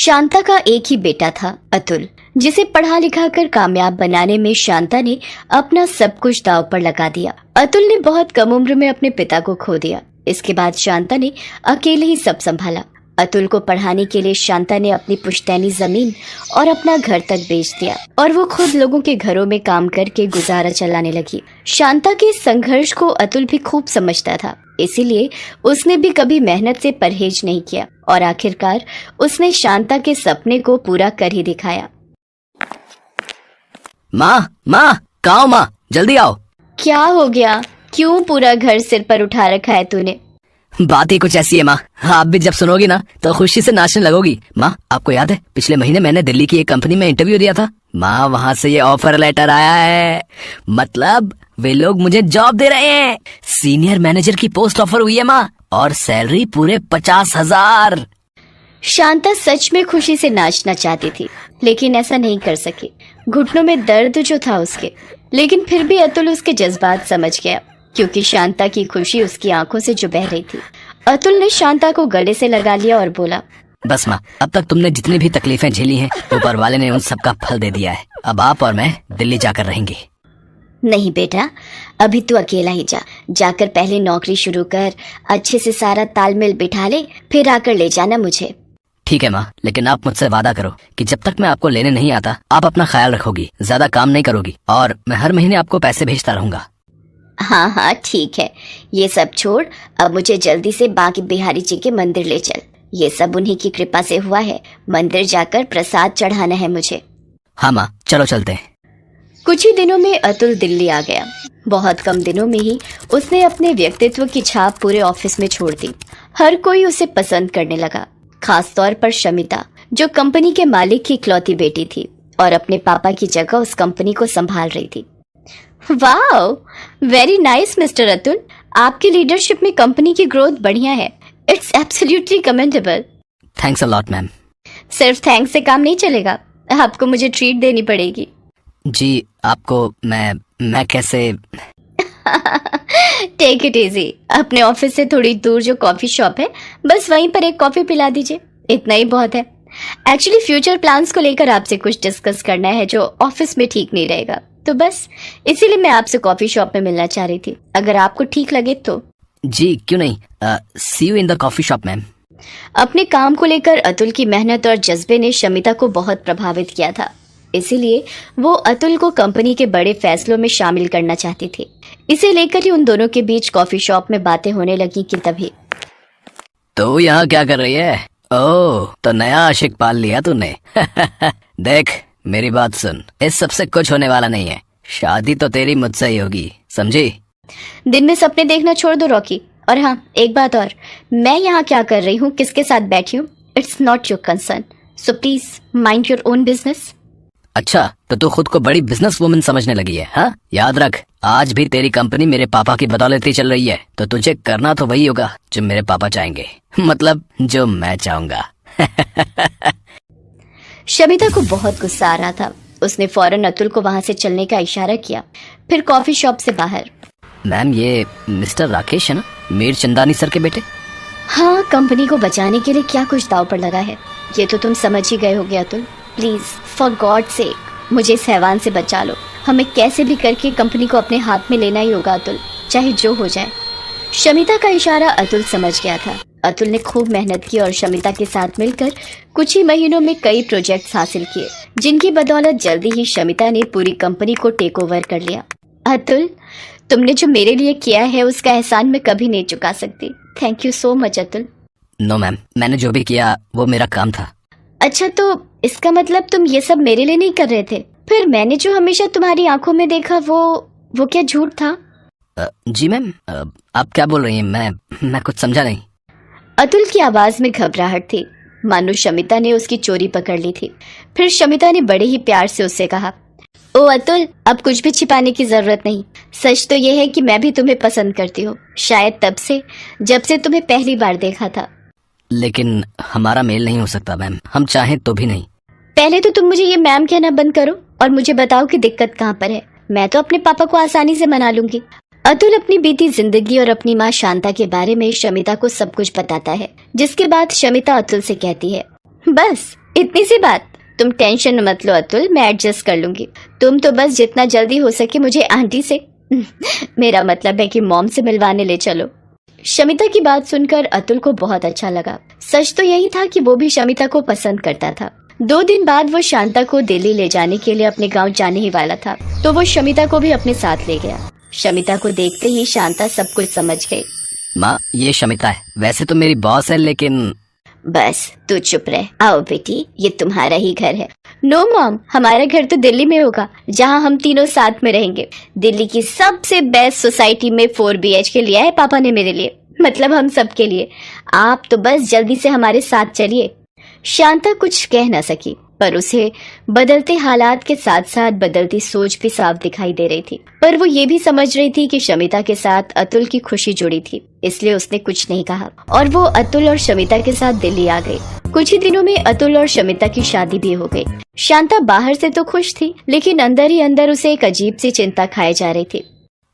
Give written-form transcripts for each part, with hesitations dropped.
शांता का एक ही बेटा था, अतुल, जिसे पढ़ा लिखा कर कामयाब बनाने में शांता ने अपना सब कुछ दांव पर लगा दिया। अतुल ने बहुत कम उम्र में अपने पिता को खो दिया। इसके बाद शांता ने अकेले ही सब संभाला। अतुल को पढ़ाने के लिए शांता ने अपनी पुश्तैनी जमीन और अपना घर तक बेच दिया और वो खुद लोगों के घरों में काम करके गुजारा चलाने लगी। शांता के संघर्ष को अतुल भी खूब समझता था, इसीलिए उसने भी कभी मेहनत से परहेज नहीं किया और आखिरकार उसने शांता के सपने को पूरा कर ही दिखाया। माँ, कहाँ हो माँ? जल्दी आओ। क्या हो गया? क्यों पूरा घर सिर पर उठा रखा है तूने? बात ही कुछ ऐसी है माँ, आप भी जब सुनोगी ना तो खुशी से नाचने लगोगी। माँ, आपको याद है पिछले महीने मैंने दिल्ली की एक कंपनी में इंटरव्यू दिया था? माँ, वहाँ से ये ऑफर लेटर आया है। मतलब वे लोग मुझे जॉब दे रहे हैं। सीनियर मैनेजर की पोस्ट ऑफर हुई है माँ, और सैलरी पूरे 50,000। शांता सच में खुशी से नाचना चाहती थी, लेकिन ऐसा नहीं कर सकी। घुटनों में दर्द जो था उसके, लेकिन फिर भी अतुल उसके जज्बात समझ गया, क्योंकि शांता की खुशी उसकी आंखों से जो बह रही थी। अतुल ने शांता को गले से लगा लिया और बोला, बस माँ, अब तक तुमने जितनी भी तकलीफें झेली हैं, ऊपर वाले ने उन सब का फल दे दिया है। अब आप और मैं दिल्ली जाकर रहेंगे। नहीं बेटा, अभी तू अकेला ही जाकर पहले नौकरी शुरू कर, अच्छे से सारा तालमेल बिठा ले, फिर आकर ले जाना मुझे। ठीक है माँ, लेकिन आप मुझसे वादा करो कि जब तक मैं आपको लेने नहीं आता आप अपना ख्याल रखोगी, ज्यादा काम नहीं करोगी, और मैं हर महीने आपको पैसे भेजता रहूंगा। हाँ हाँ ठीक है, ये सब छोड़, अब मुझे जल्दी से बांके बिहारी जी के मंदिर ले चल। ये सब उन्हीं की कृपा से हुआ है। मंदिर जाकर प्रसाद चढ़ाना है मुझे। हाँ माँ, चलो चलते हैं। कुछ ही दिनों में अतुल दिल्ली आ गया। बहुत कम दिनों में ही उसने अपने व्यक्तित्व की छाप पूरे ऑफिस में छोड़ दी। हर कोई उसे पसंद करने लगा, खास तौर पर शमिता, जो कंपनी के मालिक की इकलौती बेटी थी और अपने पापा की जगह उस कंपनी को संभाल रही थी। Wow, very nice mister Atul, आपकी लीडरशिप में कंपनी की ग्रोथ बढ़िया है। It's absolutely commendable. Thanks a lot ma'am. सिर्फ थैंक्स से काम नहीं चलेगा, आपको मुझे ट्रीट देनी पड़ेगी। जी, आपको मैं कैसे? Take it easy. अपने ऑफिस से थोड़ी दूर जो कॉफी शॉप है, बस वहीं पर एक कॉफी पिला दीजिए, इतना ही बहुत है। एक्चुअली फ्यूचर प्लान्स को लेकर आपसे कुछ डिस्कस करना है जो ऑफिस में ठीक नहीं रहेगा, तो बस इसीलिए मैं आपसे कॉफी शॉप में मिलना चाह रही थी, अगर आपको ठीक लगे तो। जी क्यों नहीं, see you in the coffee shop ma'am. अपने काम को लेकर अतुल की मेहनत और जज्बे ने शमिता को बहुत प्रभावित किया था, इसीलिए वो अतुल को कंपनी के बड़े फैसलों में शामिल करना चाहती थी। इसे लेकर ही उन दोनों के बीच कॉफी शॉप में बातें होने लगी कि तभी। तो यहाँ क्या कर रही है? ओह, तो नया आशिक पाल लिया तूने। देख, मेरी बात सुन, इस सबसे कुछ होने वाला नहीं है। शादी तो तेरी मुझसे ही होगी, समझी? दिन में सपने देखना छोड़ दो रॉकी। और हाँ, एक बात और, मैं यहाँ क्या कर रही हूँ, किसके साथ बैठी हूँ, it's not your concern, so please mind your own business. अच्छा, तो तू खुद को बड़ी बिजनेस वुमन समझने लगी है? हाँ, याद रख, आज भी तेरी कंपनी मेरे पापा की बदौलत ही चल रही है, तो तुझे करना तो वही होगा जो मेरे पापा चाहेंगे, मतलब जो मैं चाहूंगा। शमिता को बहुत गुस्सा आ रहा था। उसने फौरन अतुल को वहां से चलने का इशारा किया, फिर कॉफी शॉप से बाहर। मैम, ये मिस्टर राकेश है ना, मीर चंदानी सर के बेटे? हाँ, कंपनी को बचाने के लिए क्या कुछ दाव पर लगा है, ये तो तुम समझ ही गए होगे Atul. Please for God sake मुझे इस हैवान से बचा लो। हमें कैसे भी करके कंपनी को अपने हाथ में लेना ही होगा अतुल, चाहे जो हो जाए। शमिता का इशारा अतुल समझ गया था। अतुल ने खूब मेहनत की और शमिता के साथ मिलकर कुछ ही महीनों में कई प्रोजेक्ट्स हासिल किए, जिनकी बदौलत जल्दी ही शमिता ने पूरी कंपनी को टेक ओवर कर लिया। अतुल, तुमने जो मेरे लिए किया है उसका एहसान मैं कभी नहीं चुका सकती। Thank you so much Atul. No ma'am, मैंने जो भी किया वो मेरा काम था। अच्छा, तो इसका मतलब तुम ये सब मेरे लिए नहीं कर रहे थे? फिर मैंने जो हमेशा तुम्हारी आंखों में देखा वो क्या झूठ था? जी मैम, आप क्या बोल रही हैं? मैं कुछ समझा नहीं। अतुल की आवाज में घबराहट थी, मानो शमिता ने उसकी चोरी पकड़ ली थी। फिर शमिता ने बड़े ही प्यार से उससे कहा, ओ अतुल, अब कुछ भी छिपाने की जरूरत नहीं। सच तो ये है कि मैं भी तुम्हें पसंद करती हूँ, शायद तब से जब से तुम्हें पहली बार देखा था। लेकिन हमारा मेल नहीं हो सकता मैम, हम चाहें तो भी नहीं। पहले तो तुम मुझे ये मैम कहना बंद करो और मुझे बताओ कि दिक्कत कहाँ पर है। मैं तो अपने पापा को आसानी से मना लूंगी। अतुल अपनी बीती जिंदगी और अपनी माँ शांता के बारे में शमिता को सब कुछ बताता है, जिसके बाद शमिता अतुल से कहती है, बस इतनी सी बात। तुम टेंशन मत लो अतुल, मैं एडजस्ट कर लूंगी। तुम तो बस जितना जल्दी हो सके मुझे आंटी से मेरा मतलब है कि मॉम से मिलवाने ले चलो। शमिता की बात सुनकर अतुल को बहुत अच्छा लगा। सच तो यही था कि वो भी शमिता को पसंद करता था। 2 दिन बाद वो शांता को दिल्ली ले जाने के लिए अपने गांव जाने ही वाला था, तो वो शमिता को भी अपने साथ ले गया। शमिता को देखते ही शांता सब कुछ समझ गई। माँ, ये शमिता है। वैसे तो मेरी बॉस है, लेकिन बस तू चुप रह। आओ बेटी, ये तुम्हारा ही घर है। नो मॉम, हमारा घर तो दिल्ली में होगा, जहाँ हम तीनों साथ में रहेंगे। दिल्ली की सबसे बेस्ट सोसाइटी में 4 BHK लिया है पापा ने मेरे लिए, मतलब हम सब के लिए। आप तो बस जल्दी से हमारे साथ चलिए। शांता कुछ कह न सकी, पर उसे बदलते हालात के साथ साथ बदलती सोच भी साफ दिखाई दे रही थी। पर वो ये भी समझ रही थी कि शमिता के साथ अतुल की खुशी जुड़ी थी, इसलिए उसने कुछ नहीं कहा और वो अतुल और शमिता के साथ दिल्ली आ गई। कुछ ही दिनों में अतुल और शमिता की शादी भी हो गई। शांता बाहर से तो खुश थी, लेकिन अंदर ही अंदर उसे एक अजीब सी चिंता खाए जा रही थी।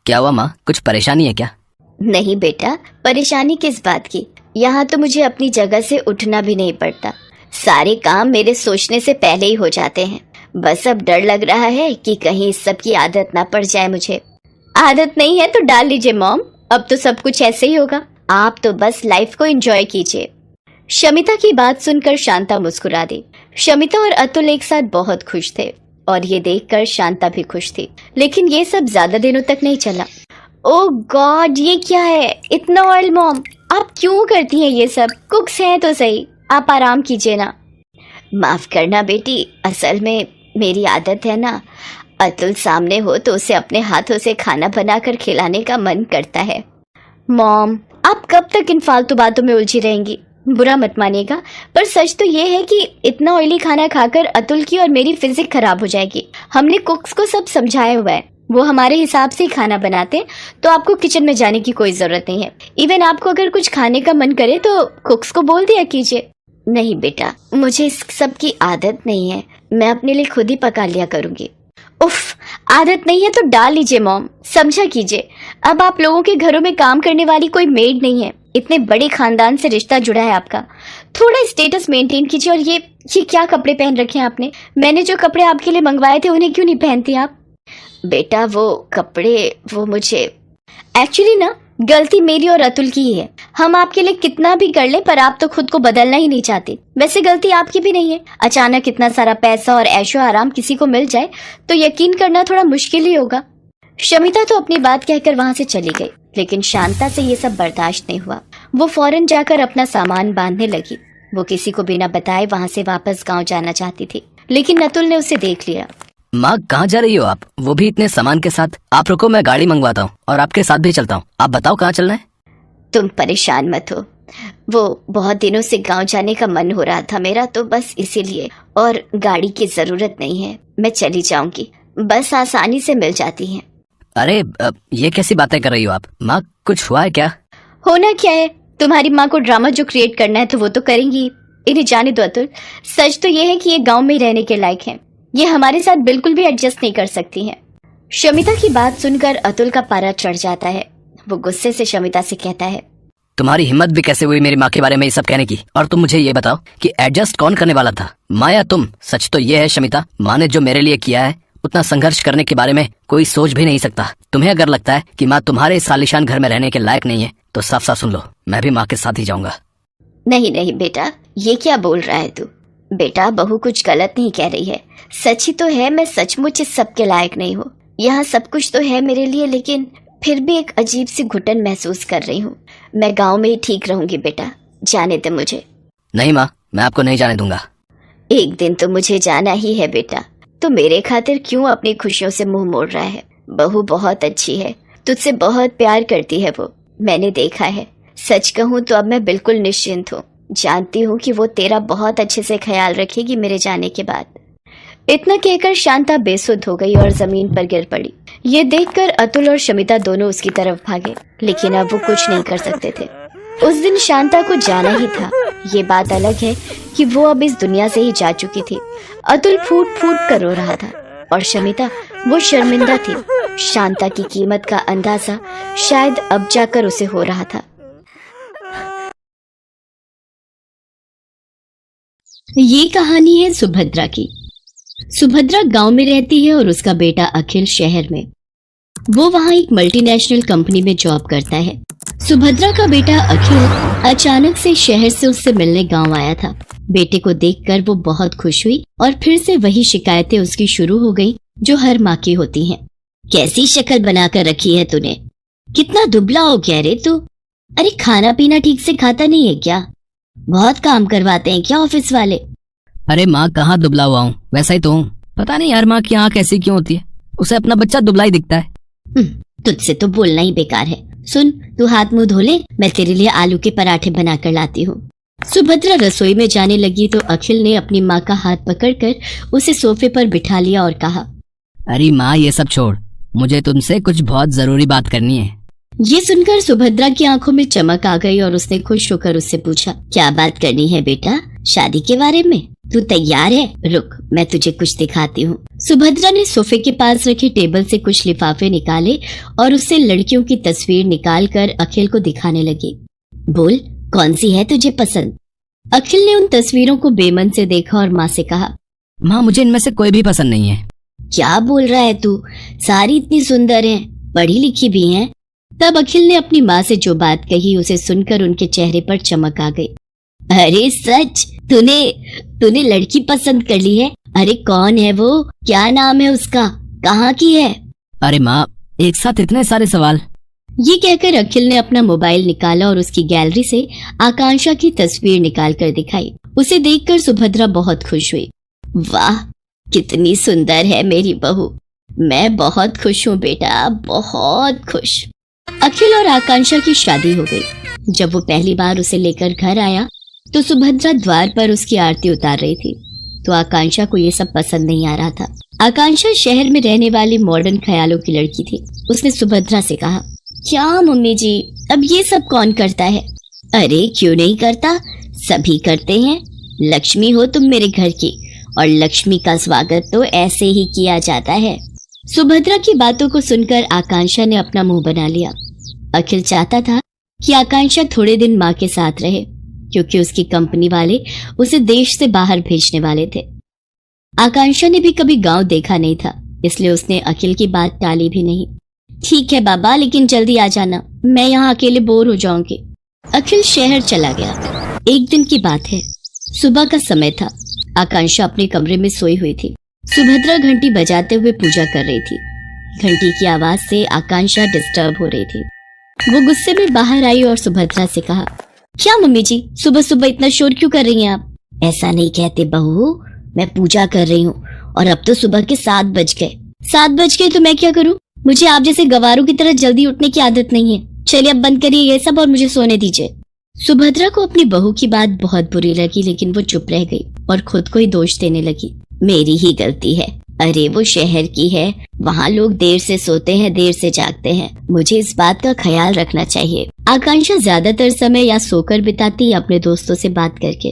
क्या हुआ माँ, कुछ परेशानी है क्या? नहीं बेटा, परेशानी किस बात की। यहाँ तो मुझे अपनी जगह से उठना भी नहीं पड़ता। सारे काम मेरे सोचने से पहले ही हो जाते हैं। बस अब डर लग रहा है कि कहीं इस सब की आदत ना पड़ जाए मुझे। आदत नहीं है तो डाल लीजिए मॉम, अब तो सब कुछ ऐसे ही होगा। आप तो बस लाइफ को एंजॉय कीजिए। शमिता की बात सुनकर शांता मुस्कुरा दी। शमिता और अतुल एक साथ बहुत खुश थे और ये देखकर शांता भी खुश थी, लेकिन ये सब ज्यादा दिनों तक नहीं चला। ओह गॉड, ये क्या है? इतना ऑयल मॉम, आप क्यों करती हैं ये सब? कुक्स हैं तो सही, आप आराम कीजिए ना। माफ करना बेटी, असल में मेरी आदत है ना, अतुल सामने हो तो उसे अपने हाथों से खाना बनाकर खिलाने का मन करता है। मॉम, आप कब तक इन फालतू बातों में उलझी रहेंगी? बुरा मत मानिएगा, पर सच तो ये है कि इतना ऑयली खाना खाकर अतुल की और मेरी फिजिक खराब हो जाएगी। हमने कुक्स को सब समझाया हुआ है, वो हमारे हिसाब से ही खाना बनाते हैं, तो आपको किचन में जाने की कोई जरूरत नहीं है। इवन आपको अगर कुछ खाने का मन करे तो कुक्स को बोल दिया कीजिए। नहीं बेटा, मुझे इस सब की आदत नहीं है, मैं अपने लिए खुद ही पका लिया करूंगी। उफ, आदत नहीं है तो डाल लीजिए मॉम, समझा कीजिए। अब आप लोगों के घरों में काम करने वाली कोई मेड नहीं है, इतने बड़े खानदान से रिश्ता जुड़ा है आपका। थोड़ा स्टेटस मेंटेन कीजिए। और ये क्या कपड़े पहन रखे हैं आपने? मैंने जो कपड़े आपके लिए मंगवाए थे उन्हें क्यों नहीं पहनती आप? बेटा वो कपड़े, वो मुझे एक्चुअली ना गलती मेरी और अतुल की ही है। हम आपके लिए कितना भी कर ले, पर आप तो खुद को बदलना ही नहीं चाहते। वैसे गलती आपकी भी नहीं है। अचानक इतना सारा पैसा और ऐशो आराम किसी को मिल जाए तो यकीन करना थोड़ा मुश्किल ही होगा। शमिता तो अपनी बात कहकर वहां से चली गई, लेकिन शांता से ये सब बर्दाश्त नहीं हुआ। वो फौरन जाकर अपना सामान बांधने लगी। वो किसी को बिना बताए वहां से वापस गाँव जाना चाहती थी, लेकिन अतुल ने उसे देख लिया। माँ, कहाँ जा रही हो आप? वो भी इतने सामान के साथ? आप रुको, मैं गाड़ी मंगवाता हूँ और आपके साथ भी चलता हूँ। आप बताओ कहाँ चलना है? तुम परेशान मत हो, वो बहुत दिनों से गांव जाने का मन हो रहा था मेरा, तो बस इसीलिए। और गाड़ी की जरूरत नहीं है, मैं चली जाऊंगी, बस आसानी से मिल जाती है। अरे ये कैसी बातें कर रही हो आप? माँ, कुछ हुआ है क्या? होना क्या है, तुम्हारी माँ को ड्रामा जो क्रिएट करना है तो वो तो करेंगी। इन्हें जाने दो अतुल। सच तो ये है कि ये गाँव में रहने के लायक है, ये हमारे साथ बिल्कुल भी एडजस्ट नहीं कर सकती हैं। शमिता की बात सुनकर अतुल का पारा चढ़ जाता है। वो गुस्से से शमिता से कहता है, तुम्हारी हिम्मत भी कैसे हुई मेरी माँ के बारे में ये सब कहने की? और तुम मुझे ये बताओ कि एडजस्ट कौन करने वाला था, माँ या तुम? सच तो ये है शमिता, माँ ने जो मेरे लिए किया है उतना संघर्ष करने के बारे में कोई सोच भी नहीं सकता। तुम्हें अगर लगता है कि माँ तुम्हारे इस आलीशान घर में रहने के लायक नहीं है तो साफ साफ सुन लो, मैं भी माँ के साथ ही जाऊंगा। नहीं नहीं बेटा, ये क्या बोल रहा है तू? बेटा बहू कुछ गलत नहीं कह रही है, सच ही तो है, मैं सचमुच इस सब के लायक नहीं हूँ। यहाँ सब कुछ तो है मेरे लिए, लेकिन फिर भी एक अजीब सी घुटन महसूस कर रही हूँ। मैं गांव में ही ठीक रहूंगी बेटा, जाने दे मुझे। नहीं माँ, मैं आपको नहीं जाने दूंगा। एक दिन तो मुझे जाना ही है बेटा, तो मेरे खातिर क्यों अपनी खुशियों से मुंह मोड़ रहा है? बहू बहुत अच्छी है, तुझसे बहुत प्यार करती है वो, मैंने देखा है। सच कहूँ तो अब मैं बिल्कुल निश्चिंत हूँ, जानती हूँ कि वो तेरा बहुत अच्छे से ख्याल रखेगी मेरे जाने के बाद। इतना कहकर शांता बेसुध हो गई और जमीन पर गिर पड़ी। ये देखकर अतुल और शमिता दोनों उसकी तरफ भागे, लेकिन अब वो कुछ नहीं कर सकते थे। उस दिन शांता को जाना ही था। ये बात अलग है कि वो अब इस दुनिया से ही जा चुकी थी। अतुल फूट फूट कर रो रहा था और शमिता वो शर्मिंदा थी। शांता की कीमत का अंदाजा शायद अब जाकर उसे हो रहा था। ये कहानी है सुभद्रा की। सुभद्रा गांव में रहती है और उसका बेटा अखिल शहर में। वो वहाँ एक मल्टीनेशनल कंपनी में जॉब करता है। सुभद्रा का बेटा अखिल अचानक से शहर से उससे मिलने गांव आया था। बेटे को देखकर वो बहुत खुश हुई और फिर से वही शिकायतें उसकी शुरू हो गई जो हर माँ की होती हैं। कैसी शक्ल बनाकर रखी है तूने, कितना दुबला हो गया रे तू। अरे खाना पीना ठीक से खाता नहीं है क्या? बहुत काम करवाते हैं क्या ऑफिस वाले? अरे माँ कहाँ दुबला हुआ हूँ, वैसा ही तो हूँ। पता नहीं यार माँ की आँख ऐसी क्यों होती है, उसे अपना बच्चा दुबला ही दिखता है। तुझसे तो बोलना ही बेकार है। सुन, तू हाथ मुंह धो ले, मैं तेरे लिए आलू के पराठे बनाकर लाती हूँ। सुभद्रा रसोई में जाने लगी तो अखिल ने अपनी माँ का हाथ पकड़कर उसे सोफे पर बिठा लिया और कहा, अरे माँ ये सब छोड़, मुझे तुमसे कुछ बहुत जरूरी बात करनी है। ये सुनकर सुभद्रा की आंखों में चमक आ गई और उसने खुश होकर उससे पूछा, क्या बात करनी है बेटा? शादी के बारे में? तू तैयार है? रुक, मैं तुझे कुछ दिखाती हूँ। सुभद्रा ने सोफे के पास रखे टेबल से कुछ लिफाफे निकाले और उससे लड़कियों की तस्वीर निकालकर अखिल को दिखाने लगी। बोल, कौन सी है तुझे पसंद? अखिल ने उन तस्वीरों को बेमन से देखा और माँ से कहा, माँ मुझे इनमें से कोई भी पसंद नहीं है। क्या बोल रहा है तू? सारी इतनी सुंदर हैं, पढ़ी लिखी भी हैं। तब अखिल ने अपनी माँ से जो बात कही उसे सुनकर उनके चेहरे पर चमक आ गई। अरे सच, तूने लड़की पसंद कर ली है? अरे कौन है वो? क्या नाम है उसका? कहाँ की है? अरे माँ एक साथ इतने सारे सवाल। ये कहकर अखिल ने अपना मोबाइल निकाला और उसकी गैलरी से आकांक्षा की तस्वीर निकाल कर दिखाई। उसे देखकर सुभद्रा बहुत खुश हुई। वाह, कितनी सुंदर है मेरी बहू। मैं बहुत खुश हूँ बेटा, बहुत खुश। अखिल और आकांक्षा की शादी हो गई। जब वो पहली बार उसे लेकर घर आया तो सुभद्रा द्वार पर उसकी आरती उतार रही थी, तो आकांक्षा को ये सब पसंद नहीं आ रहा था। आकांक्षा शहर में रहने वाली मॉडर्न ख्यालों की लड़की थी। उसने सुभद्रा से कहा, क्या मम्मी जी, अब ये सब कौन करता है? अरे क्यों नहीं करता, सभी करते हैं। लक्ष्मी हो तुम मेरे घर की, और लक्ष्मी का स्वागत तो ऐसे ही किया जाता है। सुभद्रा की बातों को सुनकर आकांक्षा ने अपना मुंह बना लिया। अखिल चाहता था कि आकांक्षा थोड़े दिन माँ के साथ रहे, क्योंकि उसकी कंपनी वाले उसे देश से बाहर भेजने वाले थे। आकांक्षा ने भी कभी गांव देखा नहीं था, इसलिए उसने अखिल की बात टाली भी नहीं। ठीक है बाबा, लेकिन जल्दी आ जाना, मैं यहाँ अकेले बोर हो जाऊंगी। अखिल शहर चला गया। एक दिन की बात है, सुबह का समय था। आकांक्षा अपने कमरे में सोई हुई थी। सुभद्रा घंटी बजाते हुए पूजा कर रही थी। घंटी की आवाज से आकांक्षा डिस्टर्ब हो रही थी। वो गुस्से में बाहर आई और सुभद्रा से कहा, क्या मम्मी जी, सुबह सुबह इतना शोर क्यों कर रही हैं आप? ऐसा नहीं कहते बहू, मैं पूजा कर रही हूँ और अब तो सुबह के 7 बज गए। 7 बज गए तो मैं क्या करूँ? मुझे आप जैसे गवारों की तरह जल्दी उठने की आदत नहीं है। चलिए अब बंद करिए ये सब और मुझे सोने दीजिए। सुभद्रा को अपनी बहू की बात बहुत बुरी लगी, लेकिन वो चुप रह गई और खुद को ही दोष देने लगी। मेरी ही गलती है। अरे वो शहर की है, वहाँ लोग देर से सोते हैं, देर से जागते हैं। मुझे इस बात का ख्याल रखना चाहिए। आकांक्षा ज्यादातर समय या सोकर बिताती या अपने दोस्तों से बात करके।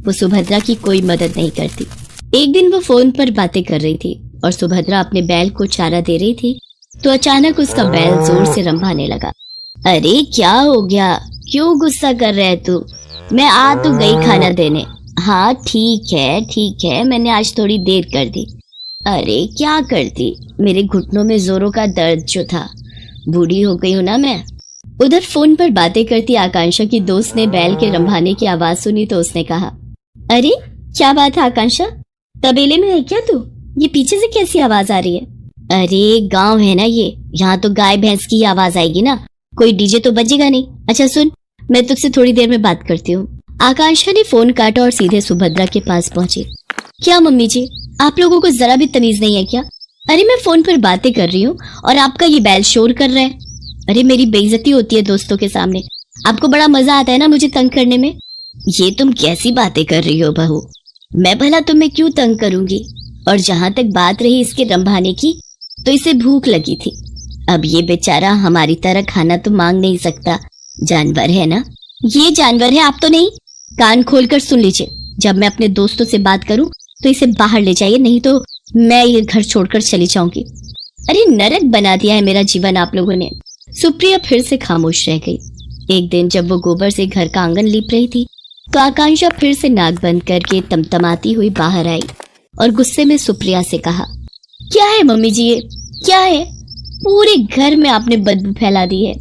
वो सुभद्रा की कोई मदद नहीं करती। एक दिन वो फोन पर बातें कर रही थी और सुभद्रा अपने बैल को चारा दे रही थी, तो अचानक उसका बैल जोर से रंभाने लगा। अरे क्या हो गया, क्यों गुस्सा कर रहे तू? मैं आ तो गई खाना देने। हाँ ठीक है, मैंने आज थोड़ी देर कर दी। अरे क्या करती, मेरे घुटनों में जोरों का दर्द जो था, बूढ़ी हो गई हूँ ना मैं। उधर फोन पर बातें करती आकांक्षा की दोस्त ने बैल के रंभाने की आवाज सुनी तो उसने कहा, अरे क्या बात है आकांक्षा, तबेले में है क्या तू? ये पीछे से कैसी आवाज आ रही है? अरे गांव है ना ये, यहाँ तो गाय भैंस की आवाज आएगी ना, कोई डीजे तो बजेगा नहीं। अच्छा सुन, मैं तुझसे थोड़ी देर में बात करती हूँ। आकांक्षा ने फोन काटा और सीधे सुभद्रा के पास पहुंची। क्या मम्मी जी, आप लोगों को जरा भी तमीज नहीं है क्या? अरे मैं फोन पर बातें कर रही हूँ और आपका ये बैल शोर कर रहा है। अरे मेरी बेइज्जती होती है दोस्तों के सामने, आपको बड़ा मजा आता है ना मुझे तंग करने में। ये तुम कैसी बातें कर रही हो बहू, मैं भला तुम्हें क्यों तंग करूंगी? और जहाँ तक बात रही इसके रंभाने की, तो इसे भूख लगी थी। अब ये बेचारा हमारी तरह खाना तो मांग नहीं सकता, जानवर है ना। ये जानवर है, आप तो नहीं। कान खोलकर सुन लीजिए, जब मैं अपने दोस्तों से बात करूं तो इसे बाहर ले जाइए, नहीं तो मैं ये घर छोड़कर चली जाऊंगी। अरे नरक बना दिया है मेरा जीवन आप लोगों ने। सुप्रिया फिर से खामोश रह गई। एक दिन जब वो गोबर से घर का आंगन लीप रही थी तो आकांक्षा फिर से नाक बंद करके तमतमाती हुई बाहर आई और गुस्से में सुप्रिया से कहा, क्या है मम्मी जी ये क्या है? पूरे घर में आपने बदबू फैला दी है।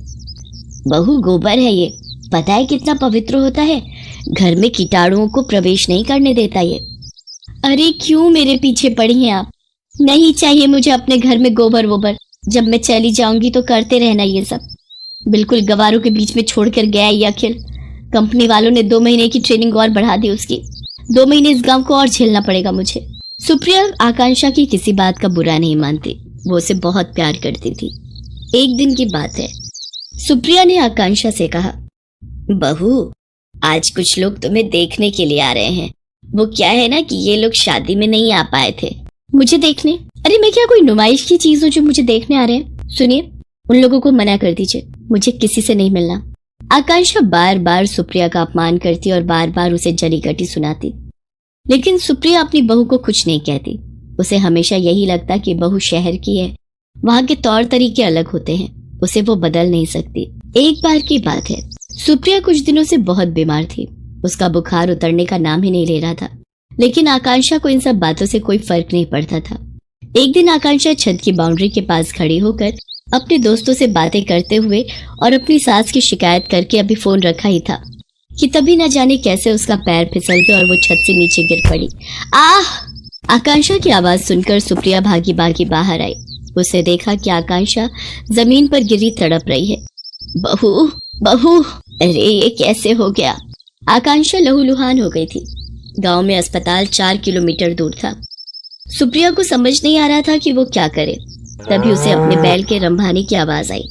बहू गोबर है ये, पता है कितना पवित्र होता है, घर में कीटाणुओं को प्रवेश नहीं करने देता ये। अरे क्यों मेरे पीछे पड़ी हैं आप? नहीं चाहिए मुझे अपने घर में गोबर वोबर, जब मैं चली जाऊंगी तो करते रहना ये सब। बिल्कुल गवारों के बीच में छोड़कर गया ये अखिल। कंपनी वालों ने 2 महीने की ट्रेनिंग और बढ़ा दी उसकी। 2 महीने इस गांव को और झेलना पड़ेगा मुझे। सुप्रिया आकांक्षा की किसी बात का बुरा नहीं मानती, वो उसे बहुत प्यार करती थी। एक दिन की बात है, सुप्रिया ने आकांक्षा से कहा, बहू आज कुछ लोग तुम्हें देखने के लिए आ रहे हैं। वो क्या है ना कि ये लोग शादी में नहीं आ पाए थे। मुझे देखने? अरे मैं क्या कोई नुमाइश की चीज हूँ जो मुझे देखने आ रहे हैं? सुनिए, उन लोगों को मना कर दीजिए, मुझे किसी से नहीं मिलना। आकांक्षा बार बार सुप्रिया का अपमान करती और बार बार उसे जली गटी सुनाती, लेकिन सुप्रिया अपनी बहू को कुछ नहीं कहती। उसे हमेशा यही लगता कि बहू शहर की है, वहां के तौर तरीके अलग होते हैं, उसे वो बदल नहीं सकती। एक बार की बात है, सुप्रिया कुछ दिनों से बहुत बीमार थी। उसका बुखार उतरने का नाम ही नहीं ले रहा था, लेकिन आकांक्षा को इन सब बातों से कोई फर्क नहीं पड़ता था। एक दिन आकांक्षा छत की बाउंड्री के पास खड़ी होकर अपने दोस्तों से बातें करते हुए और अपनी सास की शिकायत करके अभी फोन रखा ही था कि तभी न जाने कैसे उसका पैर फिसल गया और वो छत से नीचे गिर पड़ी। आह! आकांक्षा की आवाज सुनकर सुप्रिया भागी भागी बाहर आई। उसे देखा कि आकांक्षा जमीन पर गिरी तड़प रही है। बहू बहू, अरे ये कैसे हो गया? आकांक्षा लहूलुहान हो गई थी। गांव में अस्पताल 4 किलोमीटर दूर था। सुप्रिया को समझ नहीं आ रहा था कि वो क्या करे। तभी उसे अपने बैल के रंभाने की आवाज आई।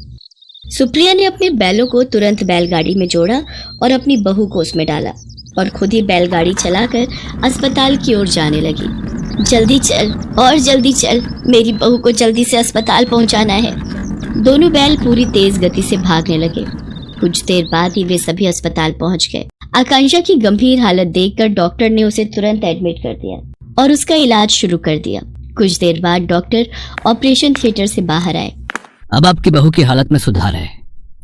सुप्रिया ने अपने बैलों को तुरंत बैलगाड़ी में जोड़ा और अपनी बहू को उसमें डाला और खुद ही बैलगाड़ी चलाकर अस्पताल की ओर जाने लगी। जल्दी चल और जल्दी चल, मेरी बहू को जल्दी से अस्पताल पहुंचाना है। दोनों बैल पूरी तेज गति से भागने लगे। कुछ देर बाद ही वे सभी अस्पताल पहुंच गए। आकांक्षा की गंभीर हालत देखकर डॉक्टर ने उसे तुरंत एडमिट कर दिया और उसका इलाज शुरू कर दिया। कुछ देर बाद डॉक्टर ऑपरेशन थिएटर से बाहर आए। अब आपकी बहू की हालत में सुधार है।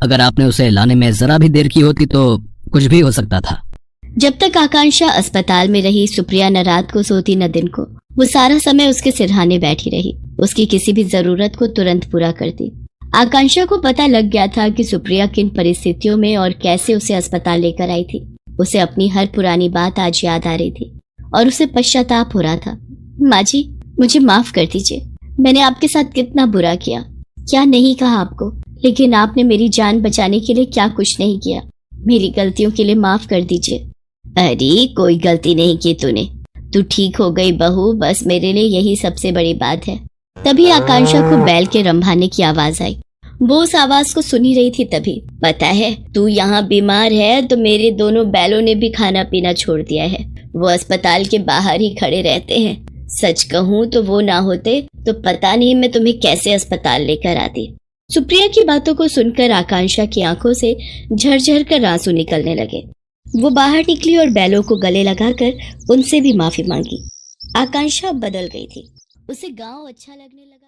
अगर आपने उसे लाने में जरा भी देर की होती तो कुछ भी हो सकता था। जब तक आकांक्षा अस्पताल में रही, सुप्रिया न रात को सोती न दिन को। वो सारा समय उसके सिरहाने बैठी रही, उसकी किसी भी जरूरत को तुरंत पूरा करती। आकांक्षा को पता लग गया था कि सुप्रिया किन परिस्थितियों में और कैसे उसे अस्पताल लेकर आई थी। उसे अपनी हर पुरानी बात आज याद आ रही थी और उसे पश्चाताप हो रहा था। माँ जी, मुझे माफ कर दीजिए, मैंने आपके साथ कितना बुरा किया, क्या नहीं कहा आपको, लेकिन आपने मेरी जान बचाने के लिए क्या कुछ नहीं किया। मेरी गलतियों के लिए माफ कर दीजिए। अरे कोई गलती नहीं की तूने, तू ठीक हो गई बहू, बस मेरे लिए यही सबसे बड़ी बात है। तभी आकांक्षा को बैल के रंभाने की आवाज आई। वो उस आवाज को सुनी रही थी। तभी, पता है तू यहाँ बीमार है तो मेरे दोनों बैलों ने भी खाना पीना छोड़ दिया है। वो अस्पताल के बाहर ही खड़े रहते हैं। सच कहूँ तो वो ना होते तो पता नहीं मैं तुम्हें कैसे अस्पताल लेकर आती। सुप्रिया की बातों को सुनकर आकांक्षा की आंखों से झरझर कर आंसू निकलने लगे। वो बाहर निकली और बैलों को गले लगाकर उनसे भी माफी मांगी। आकांक्षा बदल गई थी, उसे गांव अच्छा लगने लगा।